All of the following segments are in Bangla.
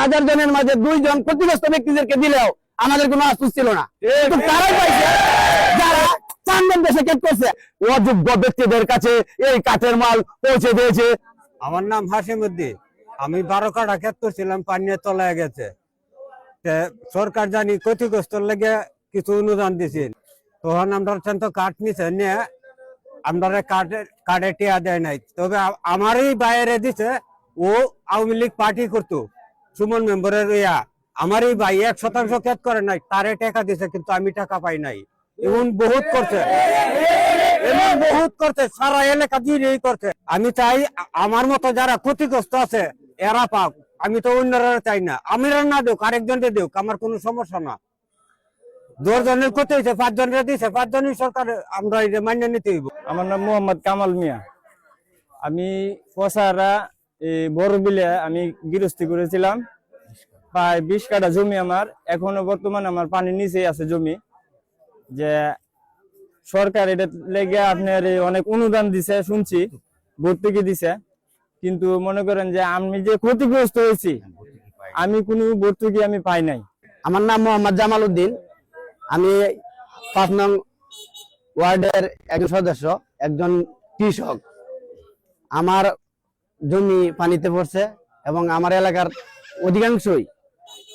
1000 জনের মাঝে 2 জন ক্ষতিগ্রস্ত ব্যক্তিদেরকে দিলেও আমাদের কোনো আফসোস ছিল না। তারাই পাইছে যারা চান্দন দেশে কেট করছে, অযোগ্য ব্যক্তিদের কাছে এই কাঠের মাল পৌঁছে দিয়েছে। আমার নাম হাসিমউদ্দিন, আমি 12 কাঠা ক্ষেত করছিলাম, পানিয়ে তলায় গেছে। সরকার জানি ক্ষতিগ্রস্ত লেগে কিছু অনুদান দিছে, তখন আমরা তো কাঠ নিছে নিয়ে আমরা কাঠে টিয়া দেয় নাই। তবে আমারই বাইরে দিছে, ও আওয়ামী লীগ পার্টি করতো, সুমন মেম্বারের আমারই ভাই 1% ক্ষেত করে নাই, তারে টাকা দিছে, কিন্তু আমি টাকা পাই নাই। এমন বহুত করছে, সারা এলাকা দিয়ে করছে। আমি চাই আমার মতো যারা ক্ষতিগ্রস্ত আছে এরা পাক, আমি তো অন্যরা চাই না। আমি না দেখ, আরেকজনকে দেখ, আমার কোনো সমস্যা না। 10 জনের ক্ষতি হয়েছে, 5 জনের দিয়েছে, 5 জনই সরকার আমরা মান্য নিতে হইব। আমার নাম মোহাম্মদ কামাল মিয়া। আমি পসারা বড় বিলে আমি গৃহস্থী করেছিলাম, প্রায় 20 কাঠা জমি আমার। এখনো বর্তমানে আমার পানির নিচে আছে জমি। যে সরকার এটা লেগে আপনার অনেক অনুদান দিছে শুনছি, ভর্তুকি দিছে, কিন্তু মনে করেন যে আমি যে ক্ষতিগ্রস্ত হয়েছি আমি কোনো ভর্তুকি আমি পাই নাই। আমার নাম মোহাম্মদ জামাল উদ্দিন, আমি 5 নং ওয়ার্ডের একজন সদস্য, একজন কৃষক। আমার জমি পানিতে পড়ছে এবং আমার এলাকার অধিকাংশই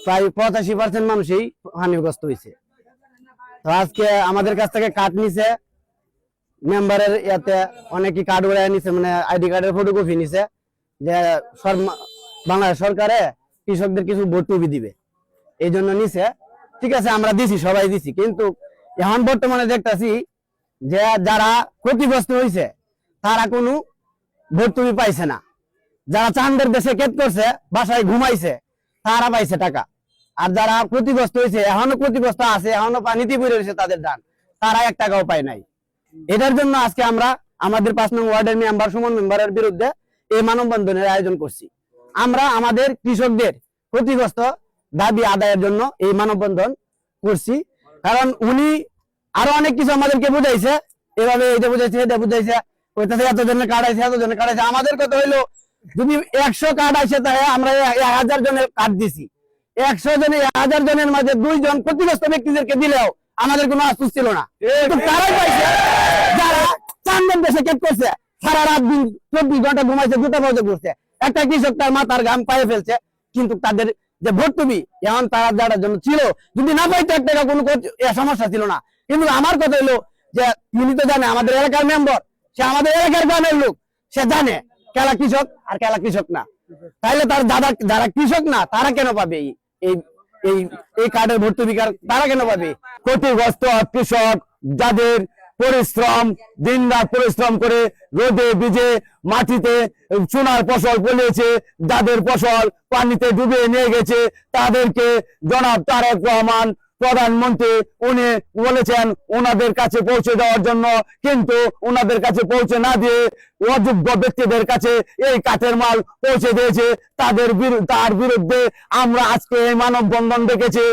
প্রায় 85% মানুষই হানিগ্রস্ত হয়েছে। তো আজকে আমাদের কাছ থেকে কাঠ নিছে, মেম্বারের ইয়াতে অনেকেই কার্ড উড়াই নিছে, মানে আইডি কার্ডের ফটোকপি নিছে, যে বাংলাদেশ সরকারে কৃষকদের কিছু ভর্তুকি দিবে, এই জন্য নিছে। ঠিক আছে, আমরা দিছি, সবাই দিছি, কিন্তু এখন বর্তমানে দেখতেছি যে যারা ক্ষতিগ্রস্ত হয়েছে তারা কোনো ভর্তুকি পাইছে না। যারা চান্দের দেশে কেট করছে, বাসায় ঘুমাইছে, তারা পাইছে টাকা। আর যারা ক্ষতিগ্রস্ত হয়েছে, এখনো ক্ষতিগ্রস্ত আছে, এখনো পানিতে পড়ে রয়েছে, তাদের দান, তারা 1 টাকাও পায় নাই। এটার জন্য আজকে আমরা আমাদের 5 নং ওয়ার্ডের মেম্বার সুমন মেম্বারের বিরুদ্ধে এই মানববন্ধনের আয়োজন করছি। আমরা আমাদের কৃষকদের ক্ষতিগ্রস্ত দাবি আদায়ের জন্য এই মানববন্ধন করছি। কারণ উনি আরো অনেক কিছু আমাদেরকে বুঝাইছে, এভাবে এটা বুঝাইছে, এটা বুঝাইছে, এত জনের কার্ড আছে, এত জনের কার্ড আছে। আমাদের কথা হইলো, যদি 100 কার্ড আছে তাহলে আমরা 1000 জনের কার্ড দিছি। 100 জনের 1000 জনের মাঝে 2 জন ক্ষতিগ্রস্ত ব্যক্তিদেরকে দিলেও আমাদের কোনো আফসোস ছিল না। তারাই পাইছে যারা চান্দন দেশে কেট করছে, সারা রাত দিন 24 ঘন্টা ঘুমাইছে, দুটো পর্যন্ত করছে। একটা কৃষক তার মাথার ঘাম পায়ে ফেলছে, কিন্তু তাদের যে ভর্তুকি এখন তারা যারা জন্য ছিল, যদি না পাইতো 1 টাকা কোনো সমস্যা ছিল না। কিন্তু আমার কথা হলো যে তিনি তো জানে, আমাদের এলাকার মেম্বার, সে আমাদের এলাকার গ্রামের লোক, সে জানে কেলা কৃষক আর কেলা কৃষক না। তাহলে তার যারা কৃষক না তারা কেন পাবে এই কার্ডের ভর্তুকি? তারা কেন পাবে? ক্ষতিগ্রস্ত কৃষক যাদের পরিশ্রম, দিনরাত পরিশ্রম করে রোদে ভিজে মাটিতে সোনার ফসল ফলিয়েছে, যাদের ফসল পানিতে ডুবিয়ে নিয়ে গেছে, তাদেরকে জনাব তারেক রহমান প্রধানমন্ত্রী উনি বলেছেন ওনাদের কাছে পৌঁছে দেওয়ার জন্য, কিন্তু ওনাদের কাছে পৌঁছে না দিয়ে অযোগ্য ব্যক্তিদের কাছে এই কাঠের মাল পৌঁছে দিয়েছে। তার বিরুদ্ধে আমরা আজকে এই মানববন্ধন ডেকেছি।